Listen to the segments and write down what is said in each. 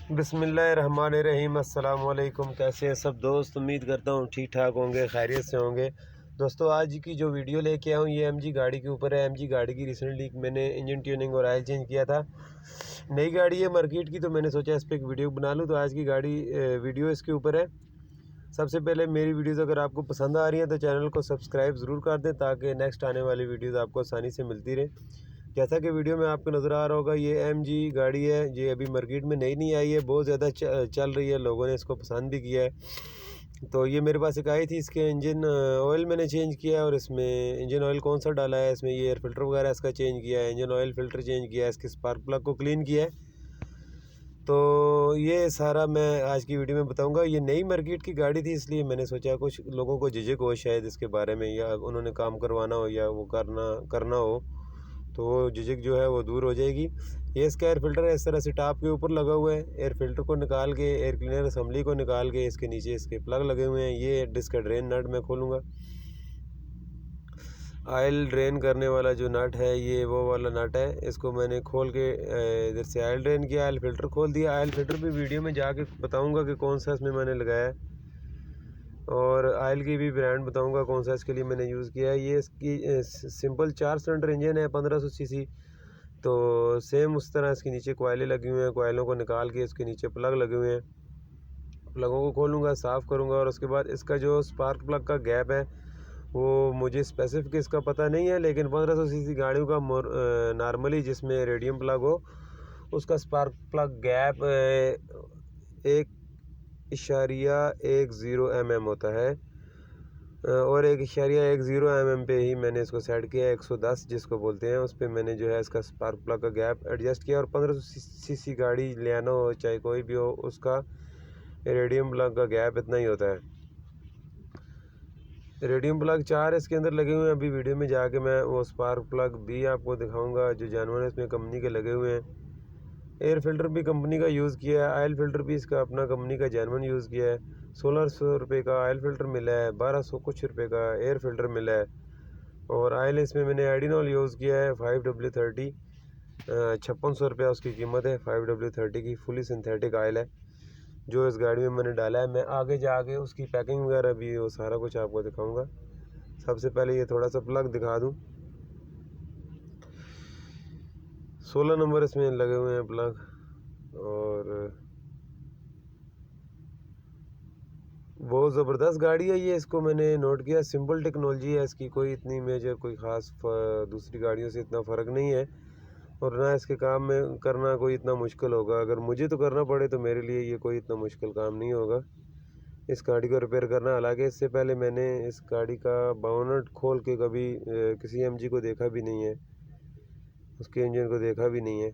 बिस्मिल्लाहिर्रहमानिर्रहीम। अस्सलाम वालेकुम। कैसे हैं सब दोस्त? उम्मीद करता हूँ ठीक ठाक होंगे, खैरियत से होंगे। दोस्तों, आज की जो वीडियो लेके आया हूँ ये एमजी गाड़ी के ऊपर है। एमजी गाड़ी की रिसेंटली मैंने इंजन ट्यूनिंग और ऑयल चेंज किया था। नई गाड़ी है मार्केट की, तो मैंने सोचा इस पर एक वीडियो बना लूँ। तो आज की गाड़ी वीडियो इसके ऊपर है। सबसे पहले मेरी वीडियोज़ अगर आपको पसंद आ रही हैं तो चैनल को सब्सक्राइब ज़रूर कर दें, ताकि नेक्स्ट आने वाली वीडियोज़ आपको आसानी से मिलती रहे। जैसा कि वीडियो में आपको नज़र आ रहा होगा, ये एमजी गाड़ी है। ये अभी मार्केट में नई नहीं आई है, बहुत ज़्यादा चल रही है, लोगों ने इसको पसंद भी किया है। तो ये मेरे पास एक आई थी। इसके इंजन ऑयल मैंने चेंज किया है, और इसमें इंजन ऑयल कौन सा डाला है, इसमें ये एयर फिल्टर वगैरह इसका चेंज किया है, इंजन ऑयल फ़िल्टर चेंज किया है, इसके स्पार्क प्लग को क्लीन किया है। तो ये सारा मैं आज की वीडियो में बताऊंगा। ये नई मार्केट की गाड़ी थी, इसलिए मैंने सोचा कुछ लोगों को झिझक हो शायद इसके बारे में, या उन्होंने काम करवाना हो या वो करना हो, तो वो झिझक जो है वो दूर हो जाएगी। ये इसका एयर फिल्टर है, इस तरह से टॉप के ऊपर लगा हुआ है। एयर फिल्टर को निकाल के, एयर क्लीनर असेंबली को निकाल के, इसके नीचे इसके प्लग लगे हुए हैं। ये डिस्क ड्रेन नट मैं खोलूँगा। ऑयल ड्रेन करने वाला जो नट है, ये वो वाला नट है। इसको मैंने खोल के इधर से ऑयल ड्रेन किया, ऑयल फिल्टर खोल दिया। ऑयल फिल्टर भी वीडियो में जाके बताऊंगा कि कौन सा इसमें मैंने लगाया है, और ऑयल की भी ब्रांड बताऊंगा कौन सा इसके लिए मैंने यूज़ किया है। ये इसकी सिंपल 4 सिलेंडर इंजन है, 1500 सीसी। तो सेम उस तरह इसके नीचे कोयले लगे हुए हैं। कोयलों को निकाल के इसके नीचे प्लग लगे हुए हैं। प्लगों को खोलूँगा, साफ़ करूँगा, और उसके बाद इसका जो स्पार्क प्लग का गैप है वो मुझे स्पेसिफिक इसका पता नहीं है, लेकिन 1500 सीसी गाड़ियों का नॉर्मली जिसमें रेडियम प्लग हो, उसका स्पार्क प्लग गैप 1.10 mm होता है, और 1.10 mm पे ही मैंने इसको सेट किया है। 110 जिसको बोलते हैं, उस पर मैंने जो है इसका स्पार्क प्लग का गैप एडजस्ट किया। और 1500 सीसी गाड़ी ले आना हो, चाहे कोई भी हो, उसका रेडियम प्लग का गैप इतना ही होता है। रेडियम प्लग 4 इसके अंदर लगे हुए हैं। अभी वीडियो में जाके मैं वो स्पार्क प्लग भी आपको दिखाऊंगा जो जानवर इसमें कंपनी के लगे हुए हैं। एयर फिल्टर भी कंपनी का यूज़ किया है, ऑयल फिल्टर भी इसका अपना कंपनी का जेन्युइन यूज़ किया है। 1600 रुपये का ऑयल फिल्टर मिला है, 1200 कुछ रुपये का एयर फिल्टर मिला है। और ऑयल इसमें मैंने एडिनॉल यूज़ किया है 5W30, 5600 रुपया उसकी कीमत है। 5W30 की फुली सिंथेटिक ऑयल है जो इस गाड़ी में मैंने डाला है। मैं आगे जाके उसकी पैकिंग वगैरह भी वो सारा कुछ आपको दिखाऊंगा। सबसे पहले ये थोड़ा सा प्लग दिखा दूं। 16 नंबर इसमें लगे हुए हैं प्लग, और बहुत ज़बरदस्त गाड़ी है ये। इसको मैंने नोट किया, सिंपल टेक्नोलॉजी है इसकी, कोई इतनी मेजर कोई ख़ास दूसरी गाड़ियों से इतना फ़र्क नहीं है, और ना इसके काम में करना कोई इतना मुश्किल होगा। अगर मुझे तो करना पड़े तो मेरे लिए ये कोई इतना मुश्किल काम नहीं होगा इस गाड़ी को रिपेयर करना। हालांकि इससे पहले मैंने इस गाड़ी का बोनट खोल के कभी किसी एमजी को देखा भी नहीं है, उसके इंजन को देखा भी नहीं है।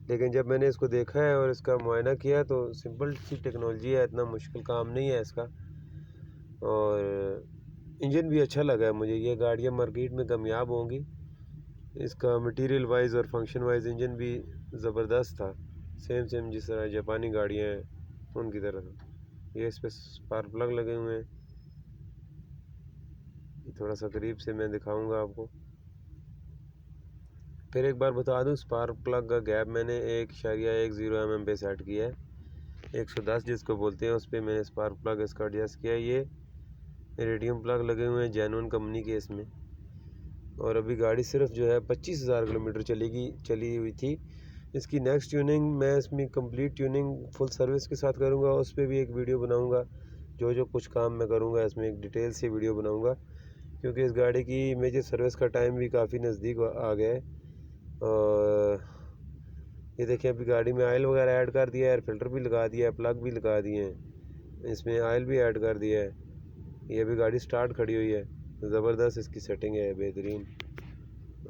लेकिन जब मैंने इसको देखा है और इसका मुआयना किया तो सिंपल सी टेक्नोलॉजी है, इतना मुश्किल काम नहीं है इसका। और इंजन भी अच्छा लगा है मुझे। ये गाड़ियाँ मार्केट में कामयाब होंगी। इसका मटेरियल वाइज और फंक्शन वाइज इंजन भी ज़बरदस्त था, सेम जिस तरह जापानी गाड़ियाँ हैं उनकी तरह। ये इस पर स्पार्क प्लग लगे हुए हैं, थोड़ा सा करीब से मैं दिखाऊंगा आपको। फिर एक बार बता दूं, स्पार्क प्लग का गैप मैंने 1.10 mm पे सेट किया है। 110 जिसको बोलते हैं, उस पर मैंने स्पार्क प्लग इसका एडजस्ट किया है। ये रेडियम प्लग लगे हुए हैं जेन्युइन कंपनी के इसमें। और अभी गाड़ी सिर्फ जो है 25,000 किलोमीटर चली हुई थी। इसकी नेक्स्ट ट्यूनिंग मैं इसमें कंप्लीट ट्यूनिंग फुल सर्विस के साथ करूँगा, उस पर भी एक वीडियो बनाऊँगा। जो कुछ काम मैं करूँगा इसमें एक डिटेल से वीडियो बनाऊँगा, क्योंकि इस गाड़ी की मेजर सर्विस का टाइम भी काफ़ी नज़दीक आ गया है। और ये देखिए, अभी गाड़ी में ऑयल वगैरह ऐड कर दिया है, एयर फिल्टर भी लगा दिया है, प्लग भी लगा दिए हैं, इसमें ऑयल भी ऐड कर दिया है। ये अभी गाड़ी स्टार्ट खड़ी हुई है, ज़बरदस्त इसकी सेटिंग है, बेहतरीन।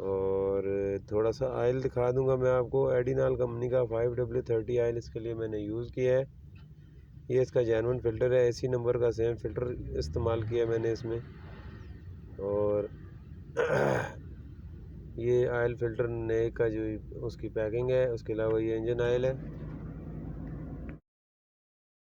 और थोड़ा सा ऑयल दिखा दूंगा मैं आपको। एडिनॉल कंपनी का 5W30 ऑयल इसके लिए मैंने यूज़ किया है। ये इसका जेन्युइन फ़िल्टर है, AC नंबर का सेम फ़िल्टर इस्तेमाल किया मैंने इसमें। और ये ऑयल फिल्टर नए का जो उसकी पैकिंग है, उसके अलावा ये इंजन ऑयल है।